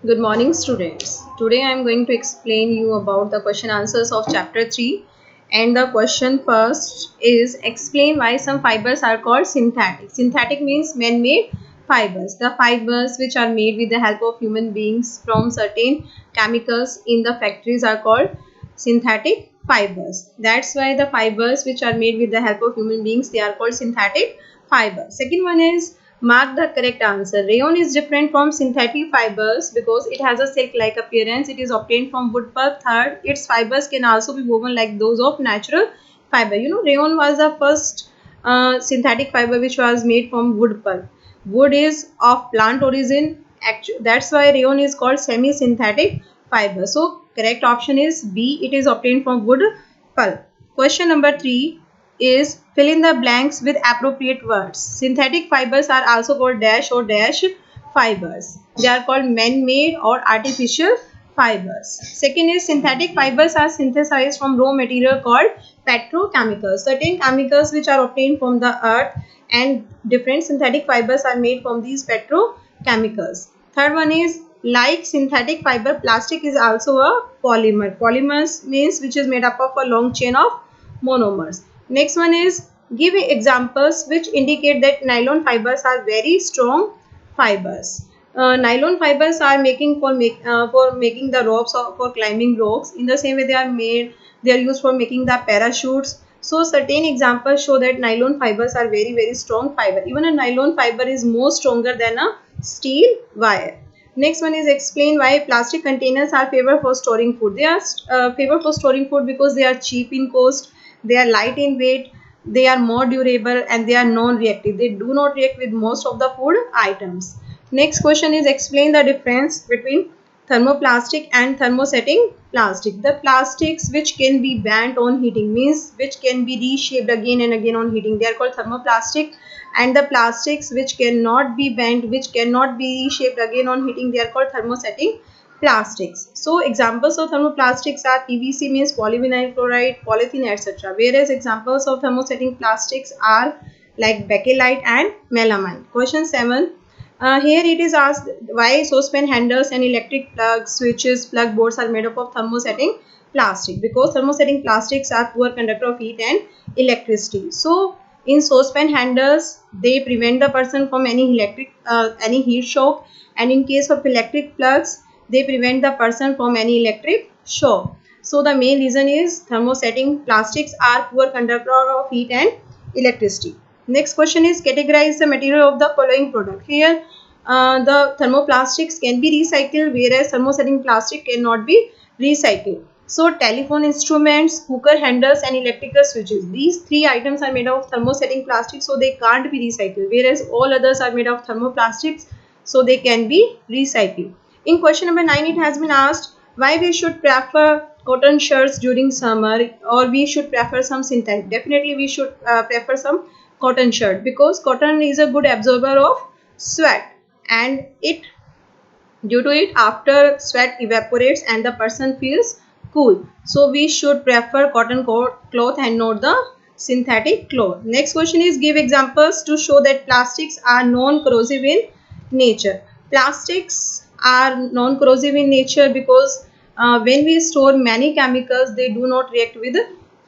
Good morning, students. Today I am going to explain you about the question answers of chapter 3, and the question first is explain why some fibers are called synthetic. Synthetic means man-made fibers. The fibers which are made with the help of human beings from certain chemicals in the factories are called synthetic fibers. That's why the fibers which are made with the help of human beings, they are called synthetic fibers. Second one is mark the correct answer. Rayon is different from synthetic fibers because it has a silk-like appearance. It is obtained from wood pulp. Third, its fibers can also be woven like those of natural fiber. Rayon was the first synthetic fiber which was made from wood pulp. Wood is of plant origin. That's why rayon is called semi-synthetic fiber. So, correct option is B. It is obtained from wood pulp. Question number 3 is fill in the blanks with appropriate words. Synthetic fibers are also called dash or dash fibers. They are called man-made or artificial fibers. Second is synthetic fibers are synthesized from raw material called petrochemicals. Certain chemicals which are obtained from the earth and different synthetic fibers are made from these petrochemicals. Third one is like synthetic fiber, plastic is also a polymer. Polymers means which is made up of a long chain of monomers. Next one is give examples which indicate that nylon fibers are very strong fibers. Nylon fibers are making for making the ropes or for climbing rocks. In the same way, they are used for making the parachutes. So certain examples show that nylon fibers are very strong fiber. Even a nylon fiber is more stronger than a steel wire. Next one is explain why plastic containers are favored for storing food. They are favored for storing food because they are cheap in cost, they are light in weight, they are more durable, and they are non-reactive. They do not react with most of the food items. Next question is explain the difference between thermoplastic and thermosetting plastic. The plastics which can be bent on heating means which can be reshaped again and again on heating, they are called thermoplastic. And the plastics which cannot be bent, which cannot be reshaped again on heating, they are called thermosetting plastics. So examples of thermoplastics are PVC means polyvinyl chloride, polythene, etc. Whereas examples of thermosetting plastics are like bakelite and melamine. Question 7. Here it is asked why saucepan handles and electric plugs, switches, plug boards are made up of thermosetting plastic, because thermosetting plastics are poor conductor of heat and electricity. So in saucepan handles, they prevent the person from any heat shock, and in case of electric plugs, they prevent the person from any electric shock. So the main reason is thermosetting plastics are poor conductor of heat and electricity. Next question is categorize the material of the following product. Here the thermoplastics can be recycled, whereas thermosetting plastic cannot be recycled. So telephone instruments, cooker handles and electrical switches, these three items are made of thermosetting plastic, so they can't be recycled, whereas all others are made of thermoplastics, so they can be recycled. In question number 9, it has been asked why we should prefer cotton shirts during summer, or we should prefer some synthetic. Definitely we should prefer some cotton shirt, because cotton is a good absorber of sweat, and it due to it, after sweat evaporates and the person feels cool. So we should prefer cotton cloth and not the synthetic cloth. Next question is give examples to show that plastics are non-corrosive in nature. Plastics are non-corrosive in nature because when we store many chemicals, they do not react with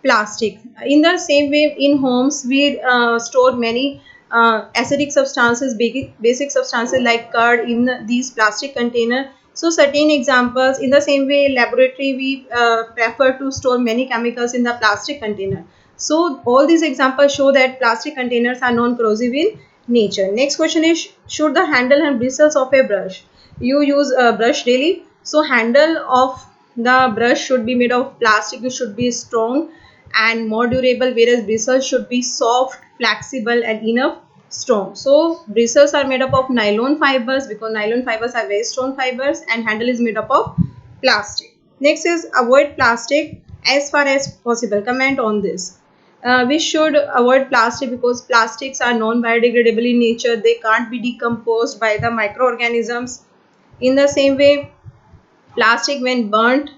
plastic. In the same way, in homes, we store many acidic substances, basic substances like curd in these plastic container. So certain examples, in the same way, laboratory we prefer to store many chemicals in the plastic container. So all these examples show that plastic containers are non-corrosive in nature. Next question is should the handle and bristles of a brush, you use a brush daily, so handle of the brush should be made of plastic, it should be strong and more durable, whereas bristles should be soft, flexible and enough strong. So bristles are made up of nylon fibers because nylon fibers are very strong fibers, and handle is made up of plastic. Next is avoid plastic as far as possible. Comment on this. We should avoid plastic because plastics are non-biodegradable in nature. They can't be decomposed by the microorganisms. In the same way, plastic when burnt,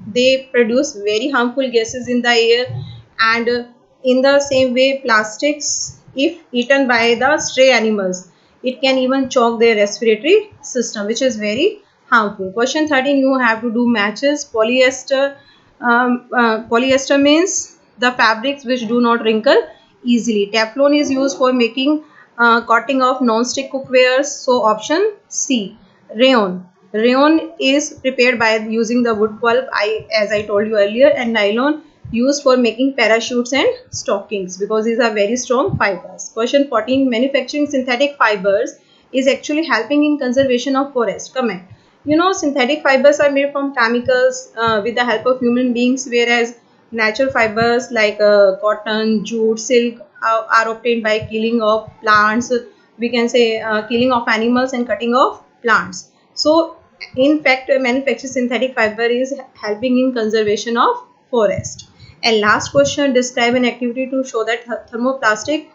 they produce very harmful gases in the air, and in the same way, plastics if eaten by the stray animals, it can even choke their respiratory system, which is very harmful. Question 13, you have to do matches. Polyester. Polyester means the fabrics which do not wrinkle easily. Teflon is used for making coating of non-stick cookwares. So option C. Rayon. Rayon is prepared by using the wood pulp, as I told you earlier, and nylon used for making parachutes and stockings because these are very strong fibers. Question 14. Manufacturing synthetic fibers is actually helping in conservation of forest. Comment. You know, synthetic fibers are made from chemicals with the help of human beings, whereas natural fibers like cotton, jute, silk are obtained by killing of plants. We can say killing of animals and cutting of plants. So, in fact, manufacturing synthetic fiber is helping in conservation of forest. And last question, describe an activity to show that thermoplastic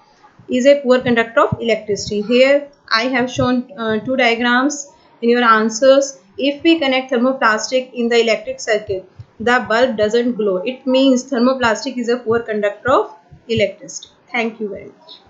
is a poor conductor of electricity. Here I have shown two diagrams in your answers. If we connect thermoplastic in the electric circuit, the bulb doesn't glow. It means thermoplastic is a poor conductor of electricity. Thank you very much.